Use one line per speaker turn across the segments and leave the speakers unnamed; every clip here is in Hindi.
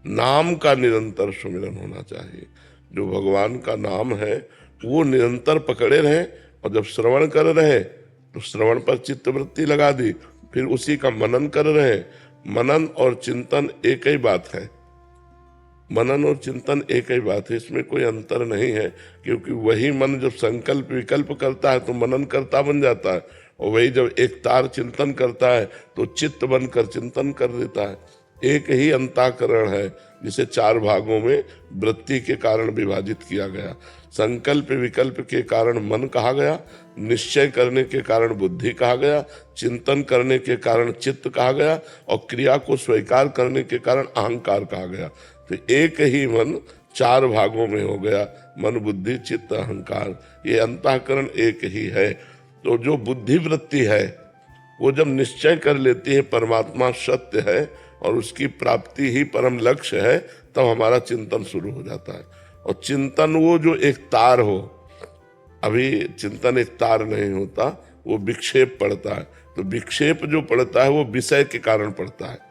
नाम का निरंतर सुमिरन होना चाहिए। जो भगवान का नाम है वो निरंतर पकड़े रहे, और जब श्रवण कर रहे तो श्रवण पर चित्तवृत्ति लगा दी, फिर उसी का मनन कर रहे। मनन और चिंतन एक ही बात है, मनन और चिंतन एक ही बात है, इसमें कोई अंतर नहीं है। क्योंकि वही मन जब संकल्प विकल्प करता है तो मनन करता बन जाता है, और वही जब एक तार चिंतन करता है तो चित्त बनकर चिंतन कर देता है। एक ही अंतःकरण है जिसे चार भागों में वृत्ति के कारण विभाजित किया गया। संकल्प विकल्प के कारण मन कहा गया, निश्चय करने के कारण बुद्धि कहा गया, चिंतन करने के कारण चित्त कहा गया, और क्रिया को स्वीकार करने के कारण अहंकार कहा गया। तो एक ही मन चार भागों में हो गया, मन बुद्धि चित्त अहंकार, ये अंतःकरण एक ही है। तो जो बुद्धि वृत्ति है वो जब निश्चय कर लेती है परमात्मा सत्य है और उसकी प्राप्ति ही परम लक्ष्य है, तब हमारा चिंतन शुरू हो जाता है। और चिंतन वो जो एक तार हो, अभी चिंतन एक तार नहीं होता, वो विक्षेप पड़ता है। तो विक्षेप जो पड़ता है वो विषय के कारण पड़ता है।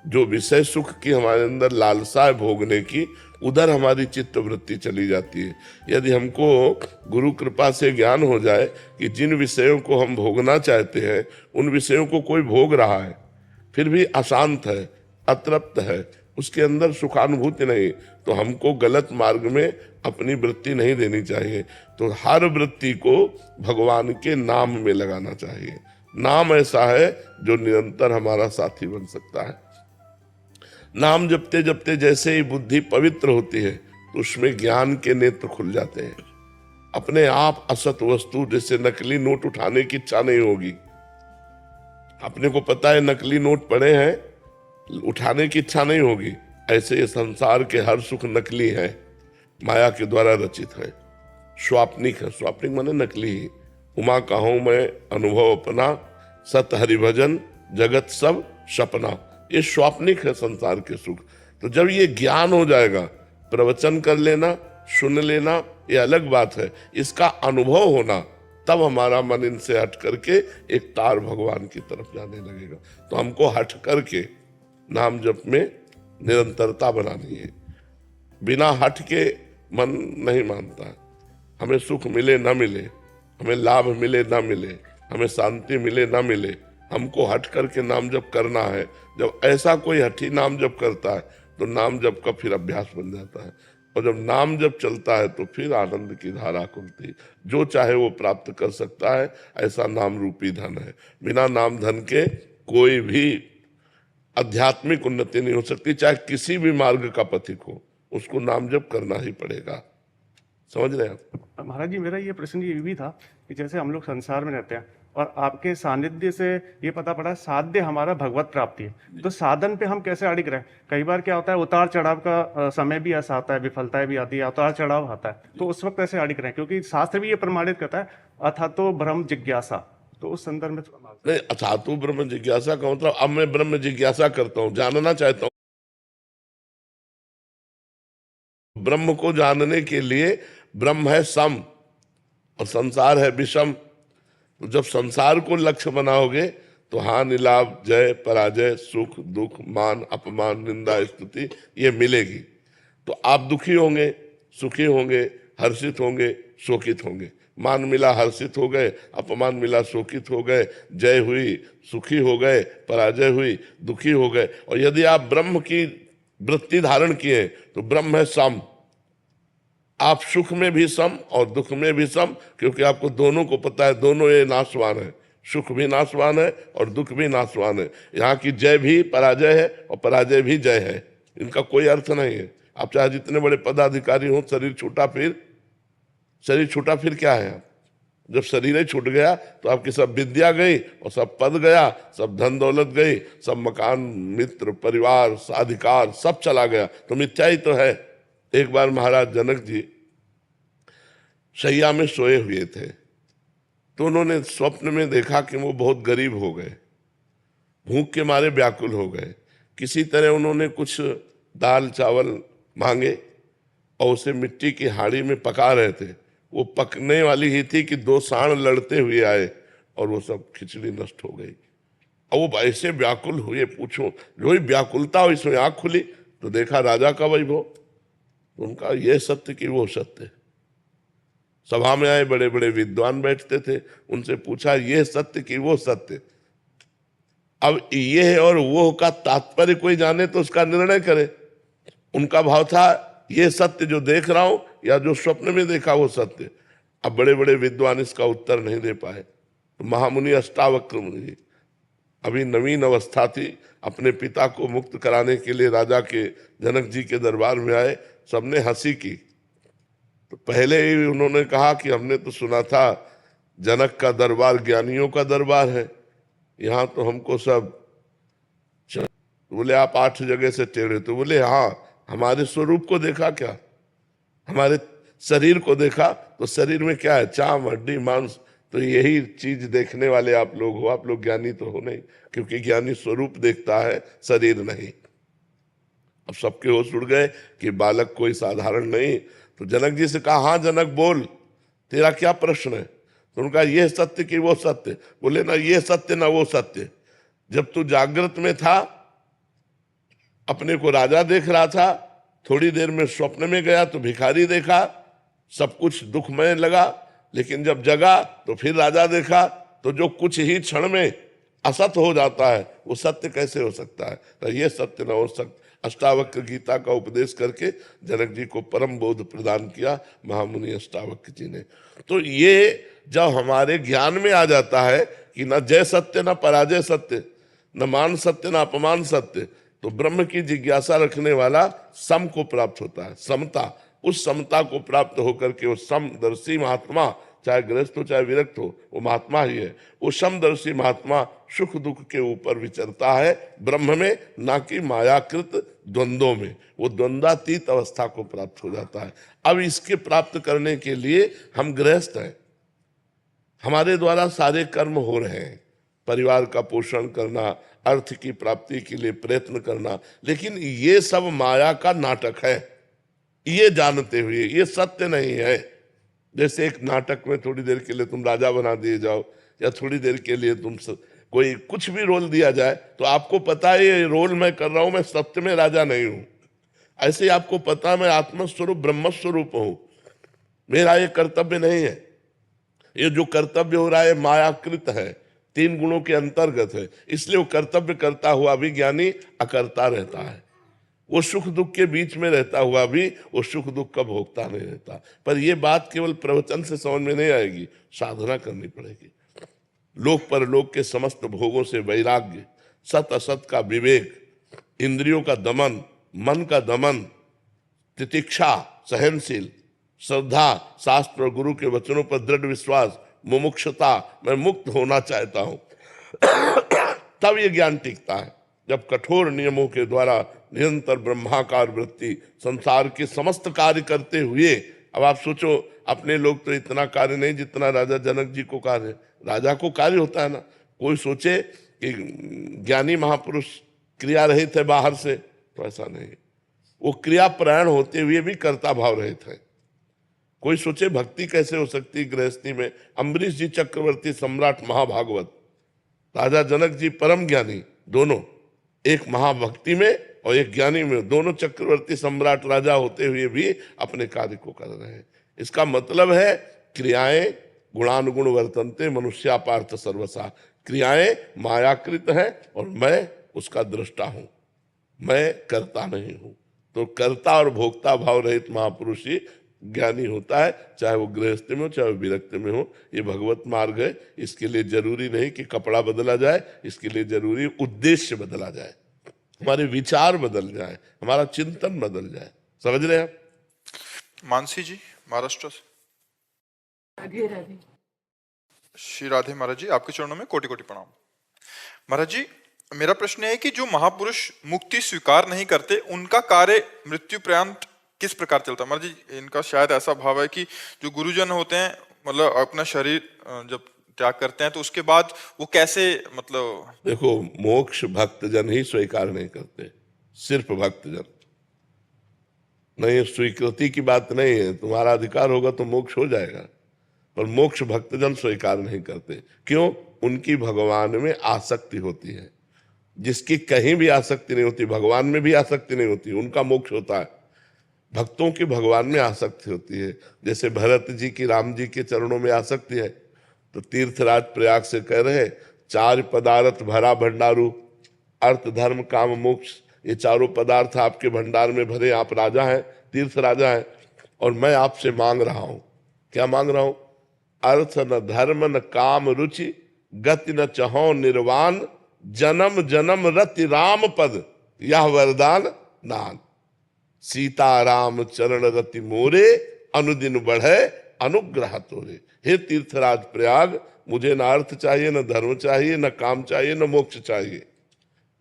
जो विषय सुख की हमारे अंदर लालसा है भोगने की, उधर हमारी चित्त वृत्ति चली जाती है। यदि हमको गुरु कृपा से ज्ञान हो जाए कि जिन विषयों को हम भोगना चाहते हैं उन विषयों को कोई भोग रहा है, फिर भी अशांत है, अतृप्त है, उसके अंदर सुखानुभूति नहीं, तो हमको गलत मार्ग में अपनी वृत्ति नहीं देनी चाहिए। तो हर वृत्ति को भगवान के नाम में लगाना चाहिए। नाम ऐसा है जो निरंतर हमारा साथी बन सकता है। नाम जपते जपते जैसे ही बुद्धि पवित्र होती है तो उसमें ज्ञान के नेत्र खुल जाते हैं। अपने आप असत वस्तु, जैसे नकली नोट उठाने की इच्छा नहीं होगी। अपने को पता है नकली नोट पड़े हैं, उठाने की इच्छा नहीं होगी। ऐसे ये संसार के हर सुख नकली है, माया के द्वारा रचित है, स्वाप्निक है। स्वाप्निक माने नकली ही। उमा कहूं मैं अनुभव अपना, सत हरिभजन जगत सब सपना, ये स्वाप्निक है संसार के सुख। तो जब ये ज्ञान हो जाएगा, प्रवचन कर लेना, सुन लेना ये अलग बात है, इसका अनुभव होना, तब हमारा मन इनसे हट करके एक तार भगवान की तरफ जाने लगेगा। तो हमको हट करके नाम जप में निरंतरता बनानी है। बिना हट के मन नहीं मानता है। हमें सुख मिले ना मिले, हमें लाभ मिले ना मिले, हमें शांति मिले ना मिले, हमको हट करके नाम जप करना है। जब ऐसा कोई हठी नाम जप करता है तो नाम जप का फिर अभ्यास बन जाता है, और जब नाम जप चलता है तो फिर आनंद की धारा खुलती, जो चाहे वो प्राप्त कर सकता है। ऐसा नाम रूपी धन है। बिना नाम धन के कोई भी आध्यात्मिक उन्नति नहीं हो सकती, चाहे किसी भी मार्ग का पथिक हो, उसको नाम जप करना ही पड़ेगा। समझ रहे हैं आप?
महाराज जी, मेरा ये प्रश्न ये भी था कि जैसे हम लोग संसार में रहते हैं और आपके सानिध्य से ये पता पड़ा साध्य हमारा भगवत प्राप्ति है, तो साधन पे हम कैसे अड़िग रहे? कई बार क्या होता है, उतार चढ़ाव का समय भी ऐसा आता है, विफलताएं भी आती है, उतार चढ़ाव आता है, तो उस वक्त ऐसे अड़िग रहे? क्योंकि शास्त्र भी ये प्रमाणित करता है, अथा तो ब्रह्म जिज्ञासा। तो उस संदर्भ में
नहीं, अथातु ब्रह्म जिज्ञासा का मतलब अब मैं ब्रह्म जिज्ञासा करता हूँ, जानना चाहता हूँ। ब्रह्म को जानने के लिए ब्रह्म है सम और संसार है विषम। तो जब संसार को लक्ष्य बनाओगे तो हानि लाभ जय पराजय सुख दुख मान अपमान निंदा स्तुति ये मिलेगी। तो आप दुखी होंगे, सुखी होंगे, हर्षित होंगे, शोकित होंगे। मान मिला हर्षित हो गए, अपमान मिला शोकित हो गए, जय हुई सुखी हो गए, पराजय हुई दुखी हो गए। और यदि आप ब्रह्म की वृत्ति धारण किए तो ब्रह्म है सम। आप सुख में भी सम और दुख में भी सम, क्योंकि आपको दोनों को पता है, दोनों ये नाशवान है। सुख भी नाशवान है और दुख भी नाशवान है। यहाँ की जय भी पराजय है और पराजय भी जय है, इनका कोई अर्थ नहीं है। आप चाहे जितने बड़े पदाधिकारी हो, शरीर छूटा फिर क्या है? जब शरीर ही छूट गया तो आपकी सब विद्या गई और सब पद गया, सब धन दौलत गई, सब मकान मित्र परिवार अधिकार सब चला गया, तो मिथ्या ही तो है। एक बार महाराज जनक जी शैया में सोए हुए थे, तो उन्होंने स्वप्न में देखा कि वो बहुत गरीब हो गए, भूख के मारे व्याकुल हो गए। किसी तरह उन्होंने कुछ दाल चावल मांगे और उसे मिट्टी की हाड़ी में पका रहे थे। वो पकने वाली ही थी कि दो सांड लड़ते हुए आए और वो सब खिचड़ी नष्ट हो गई। और वो ऐसे व्याकुल हुए, पूछो जो ही व्याकुलता हो इसमें आंख खुली तो देखा राजा का वैभव, तो उनका ये सत्य कि वो सत्य। सभा में आए बड़े बड़े विद्वान बैठते थे, उनसे पूछा ये सत्य कि वो सत्य। अब ये और वो का तात्पर्य कोई जाने तो उसका निर्णय करे। उनका भाव था ये सत्य जो देख रहा हूं या जो स्वप्न में देखा वो सत्य। अब बड़े बड़े विद्वान इसका उत्तर नहीं दे पाए। तो महामुनि अष्टावक्र मुनि, अभी नवीन अवस्था थी, अपने पिता को मुक्त कराने के लिए राजा के जनक जी के दरबार में आए। सबने हंसी की। तो पहले ही उन्होंने कहा कि हमने तो सुना था जनक का दरबार ज्ञानियों का दरबार है, यहाँ तो हमको सब। तो बोले आप 8 जगह से टेढ़े। तो बोले हाँ, हमारे स्वरूप को देखा क्या? हमारे शरीर को देखा तो शरीर में क्या है? चाम, हड्डी, मांस। तो यही चीज देखने वाले आप लोग हो, आप लोग ज्ञानी तो हो नहीं, क्योंकि ज्ञानी स्वरूप देखता है, शरीर नहीं। अब सबके होश उड़ गए कि बालक कोई साधारण नहीं। तो जनक जी से कहा हाँ जनक बोल, तेरा क्या प्रश्न है? तो उनका ये सत्य कि वो सत्य। बोले ना ये सत्य ना वो सत्य। जब तू जागृत में था अपने को राजा देख रहा था, थोड़ी देर में स्वप्न में गया तो भिखारी देखा, सब कुछ दुखमय लगा। लेकिन जब जगा तो फिर राजा देखा, तो जो कुछ ही क्षण में असत हो जाता है वो सत्य कैसे हो सकता है? तो ये सत्य न हो सकता। अष्टावक्र गीता का उपदेश करके जनक जी को परम बोध प्रदान किया महामुनि अष्टावक्र जी ने। तो ये जब हमारे ज्ञान में आ जाता है कि न जय सत्य न पराजय सत्य, न मान सत्य न अपमान सत्य, तो ब्रह्म की जिज्ञासा रखने वाला सम को प्राप्त होता है, समता। उस समता को प्राप्त होकर के वो समदर्शी महात्मा, चाहे गृहस्थ हो चाहे विरक्त हो, वो महात्मा ही है। वो समदर्शी महात्मा सुख दुख के ऊपर विचरता है ब्रह्म में, ना कि मायाकृत द्वंद्वों में। वो द्वंद्वातीत अवस्था को प्राप्त हो जाता है। अब इसके प्राप्त करने के लिए हम गृहस्थ हैं, हमारे द्वारा सारे कर्म हो रहे हैं, परिवार का पोषण करना, अर्थ की प्राप्ति के लिए प्रयत्न करना, लेकिन ये सब माया का नाटक है, ये जानते हुए। ये सत्य नहीं है। जैसे एक नाटक में थोड़ी देर के लिए तुम राजा बना दिए जाओ, या थोड़ी देर के लिए तुम कोई कुछ भी रोल दिया जाए, तो आपको पता है ये रोल मैं कर रहा हूं, मैं सत्य में राजा नहीं हूं। ऐसे ही आपको पता मैं आत्मस्वरूप ब्रह्मस्वरूप हूं, मेरा ये कर्तव्य नहीं है। ये जो कर्तव्य हो रहा है मायाकृत है, 3 गुणों के अंतर्गत है, इसलिए वो कर्तव्य करता हुआ भी ज्ञानी अकर्ता रहता है। वो सुख दुख के बीच में रहता हुआ भी वो सुख दुख का भोगता नहीं रहता। पर ये बात केवल प्रवचन से समझ में नहीं आएगी, साधना करनी पड़ेगी। लोक परलोक के समस्त भोगों से वैराग्य, सत असत का विवेक, इंद्रियों का दमन, मन का दमन, तितिक्षा, सहनशील, श्रद्धा, शास्त्र और गुरु के वचनों पर दृढ़ विश्वास, मुमुक्षुता, मैं मुक्त होना चाहता हूं, तब ये ज्ञान टिकता है। जब कठोर नियमों के द्वारा निरंतर ब्रह्माकार वृत्ति संसार के समस्त कार्य करते हुए, अब आप सोचो अपने लोग तो इतना कार्य नहीं जितना राजा जनक जी को कार्य। राजा को कार्य होता है ना। कोई सोचे कि ज्ञानी महापुरुष क्रिया रहित है बाहर से, तो ऐसा नहीं। वो क्रिया प्राण होते हुए भी कर्ता भाव रहित है। कोई सोचे भक्ति कैसे हो सकती गृहस्थी में। अम्बरीश जी चक्रवर्ती सम्राट महाभागवत, राजा जनक जी परम ज्ञानी, दोनों, एक महाभक्ति में और एक ज्ञानी में, दोनों चक्रवर्ती सम्राट राजा होते हुए भी अपने कार्य को कर रहे हैं। इसका मतलब है क्रियाएं गुणानुगुण वर्तनते मनुष्यापार्थ सर्वसा। क्रियाएं मायाकृत है और मैं उसका दृष्टा हूं, मैं करता नहीं हूं। तो कर्ता और भोक्ता भाव रहित महापुरुष ही ज्ञानी होता है, चाहे वो गृहस्थ में हो चाहे वो विरक्त में हो। ये भगवत मार्ग है। इसके लिए जरूरी नहीं कि कपड़ा बदला जाए, इसके लिए जरूरी उद्देश्य बदला जाए, हमारे विचार बदल जाए, हमारा चिंतन बदल जाए। समझ रहे हैं आप?
मानसी जी महाराष्ट्र से।
राधे राधे।
श्री राधे महाराज जी, आपके चरणों में कोटि कोटि प्रणाम। महाराज जी, मेरा प्रश्न है कि जो महापुरुष मुक्ति स्वीकार नहीं करते, उनका कार्य मृत्यु पर्यंत किस प्रकार चलता है? महाराज जी, इनका शायद ऐसा भाव है कि जो गुरुजन होते हैं, मतलब अपना शरीर जब त्याग करते हैं तो उसके बाद वो कैसे, मतलब
देखो, मोक्ष भक्तजन ही स्वीकार नहीं करते, सिर्फ भक्तजन। नहीं, स्वीकृति की बात नहीं है। तुम्हारा अधिकार होगा तो मोक्ष हो जाएगा, पर मोक्ष भक्तजन स्वीकार नहीं करते। क्यों? उनकी भगवान में आसक्ति होती है। जिसकी कहीं भी आसक्ति नहीं होती, भगवान में भी आसक्ति नहीं होती, उनका मोक्ष होता है। भक्तों की भगवान में आसक्ति होती है। जैसे भरत जी की राम जी के चरणों में आसक्ति है, तो तीर्थराज प्रयाग से कह रहे, चार पदार्थ भरा भंडारू, अर्थ धर्म काम मोक्ष, ये चारों पदार्थ आपके भंडार में भरे, आप राजा हैं, तीर्थ राजा हैं, और मैं आपसे मांग रहा हूं। क्या मांग रहा हूं? अर्थ न धर्म न काम रुचि, गति न चहो निर्वाण, जन्म जन्म रति राम पद, यह वरदान नान। सीता राम चरण रति मोरे, अनुदिन बढ़े अनुग्रह तोरे। हे तीर्थराज प्रयाग, मुझे न अर्थ चाहिए, न धर्म चाहिए, न काम चाहिए, न मोक्ष चाहिए,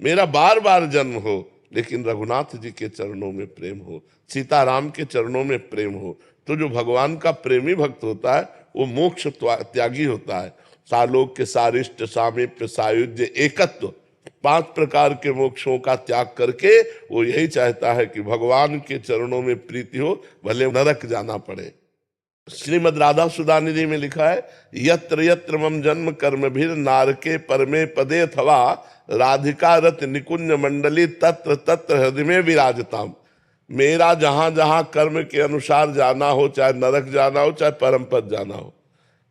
मेरा बार बार जन्म हो, लेकिन रघुनाथ जी के चरणों में प्रेम हो, सीताराम के चरणों में प्रेम हो। तो जो भगवान का प्रेमी भक्त होता है वो मोक्ष त्यागी होता है। सालोक के सारिष्ट सामीप्य सायुज्य एकत्व, 5 प्रकार के मोक्षों का त्याग करके वो यही चाहता है कि भगवान के चरणों में प्रीति हो, भले नरक जाना पड़े। श्रीमद् राधा सुधा निधि में लिखा है, यत्र यत्र मम जन्म कर्म भीर नारके परमे पदे अथवा राधिका रत निकुंज मंडली तत्र तत्र हृदय में विराजताम। मेरा जहां जहां कर्म के अनुसार जाना हो, चाहे नरक जाना हो, चाहे परम पद जाना हो,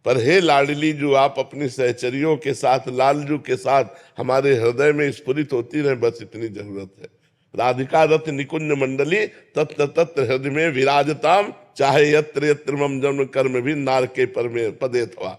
पर हे लाडली, जो आप अपनी सहचरियों के साथ, लालजू के साथ हमारे हृदय में स्फुरित होती रहे, बस इतनी जरूरत है। राधिका रथ निकुंज मंडली तत्र तत्र हृदय में विराजताम, चाहे यत्र यत्र मम जन्म कर्म भी नार के परमे पदे थवा।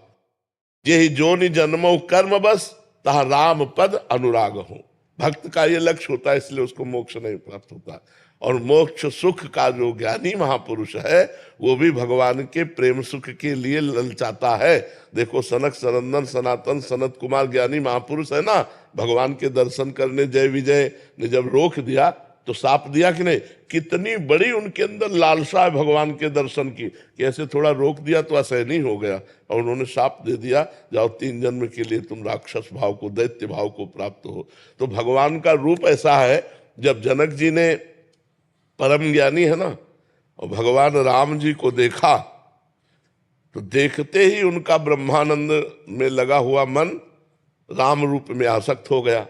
यही जोनि जन्मो कर्म बस, तहा राम पद अनुराग हो। भक्त का ये लक्ष्य होता है, इसलिए उसको मोक्ष नहीं प्राप्त होता। और मोक्ष सुख का जो ज्ञानी महापुरुष है वो भी भगवान के प्रेम सुख के लिए ललचाता है। देखो सनक सनंदन सनातन सनत कुमार ज्ञानी महापुरुष है ना, भगवान के दर्शन करने जय विजय ने जब रोक दिया तो साप दिया कि नहीं, कितनी बड़ी उनके अंदर लालसा है भगवान के दर्शन की, कि ऐसे थोड़ा रोक दिया तो असहनीय हो गया, और उन्होंने साप दे दिया, जाओ 3 जन्म के लिए तुम राक्षस भाव को, दैत्य भाव को प्राप्त हो। तो भगवान का रूप ऐसा है, जब जनक जी ने, परम ज्ञानी है ना, और भगवान राम जी को देखा तो देखते ही उनका ब्रह्मानंद में लगा हुआ मन राम रूप में आसक्त हो गया।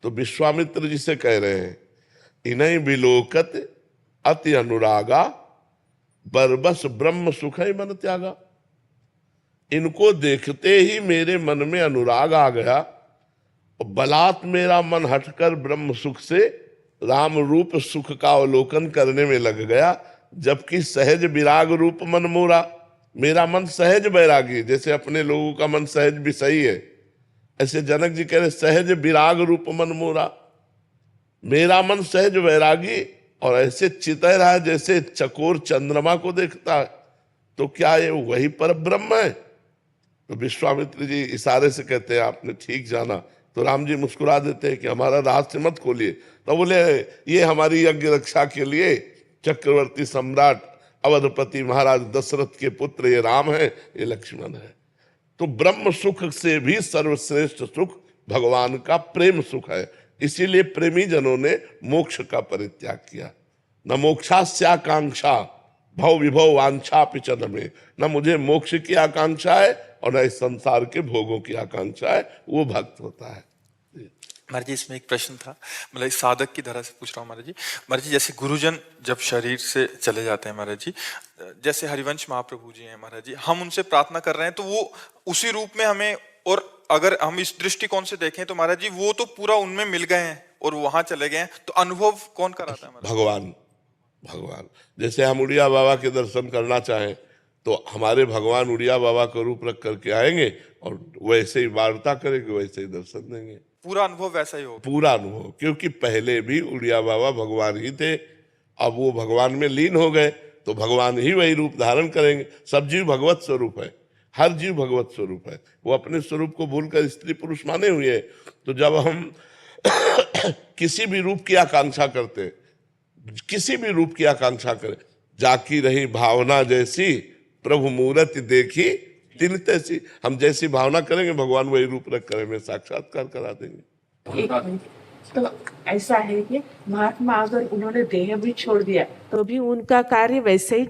तो विश्वामित्र जी से कह रहे हैं, इन्हीं विलोकत अति अनुरागा, बरबस ब्रह्म सुख ही मन त्यागा। इनको देखते ही मेरे मन में अनुराग आ गया, और बलात् मेरा मन हटकर ब्रह्म सुख से राम रूप सुख का अवलोकन करने में लग गया। जबकि सहज विराग रूप मन मोरा, मेरा मन सहज बैरागी, जैसे अपने लोगों का मन सहज भी सही है, ऐसे जनक जी कह रहे सहज विराग रूप मन मोरा, मेरा मन सहज वैरागी और ऐसे चितह रहा है जैसे चकोर चंद्रमा को देखता है। तो क्या ये वही पर ब्रह्म है? तो विश्वामित्र जी इशारे से कहते हैं, आपने ठीक जाना। तो राम जी मुस्कुरा देते हैं कि हमारा रहस्य मत खोलिए। तो बोले, ये हमारी यज्ञ रक्षा के लिए चक्रवर्ती सम्राट अवधपति महाराज दशरथ के पुत्र ये राम है, ये लक्ष्मण है। तो ब्रह्म सुख से भी सर्वश्रेष्ठ सुख भगवान का प्रेम सुख है। इसीलिए प्रेमी जनों ने मोक्ष का परित्याग किया। न मोक्षास्याकांक्षा भव विभव वांछा पिचन में, न मुझे मोक्ष की आकांक्षा है और न इस संसार के भोगों की आकांक्षा है, वो भक्त होता है।
महाराज जी इसमें एक प्रश्न था, मतलब इस साधक की तरह से पूछ रहा हूँ महाराज जी। महाराज जी जैसे गुरुजन जब शरीर से चले जाते हैं महाराज जी, जैसे हरिवंश महाप्रभु जी हैं महाराज जी, हम उनसे प्रार्थना कर रहे हैं तो वो उसी रूप में हमें, और अगर हम इस दृष्टिकोण से देखें तो महाराज जी वो तो पूरा उनमें मिल गए हैं और वहां चले गए हैं, तो अनुभव कौन कराता है?
भगवान। भगवान जैसे हम उड़िया बाबा के दर्शन करना चाहें तो हमारे भगवान उड़िया बाबा को रूप रख करके आएंगे और वैसे ही वार्ता करेंगे, वैसे ही दर्शन देंगे।
पूरा अनुभव वैसा ही होगा? पूरा
अनुभव, क्योंकि पहले भी उड़िया बाबा भगवान ही थे, अब वो भगवान में लीन हो गए तो भगवान ही वही रूप धारण करेंगे। सब जीव भगवत स्वरूप है, हर जीव भगवत स्वरूप है, वो अपने स्वरूप को भूलकर स्त्री पुरुष माने हुए है। तो जब हम किसी भी रूप की आकांक्षा करते, किसी भी रूप की आकांक्षा करें, जाकी रही भावना जैसी प्रभु मूर्ति देखी तिन तैसी, हम जैसी भावना करेंगे भगवान वही रूप रख कर हमें साक्षात्कार करा देंगे।
एक मिनट, तो ऐसा है कि महात्मा अगर उन्होंने देह भी छोड़ दिया तो भी उनका कार्य वैसे ही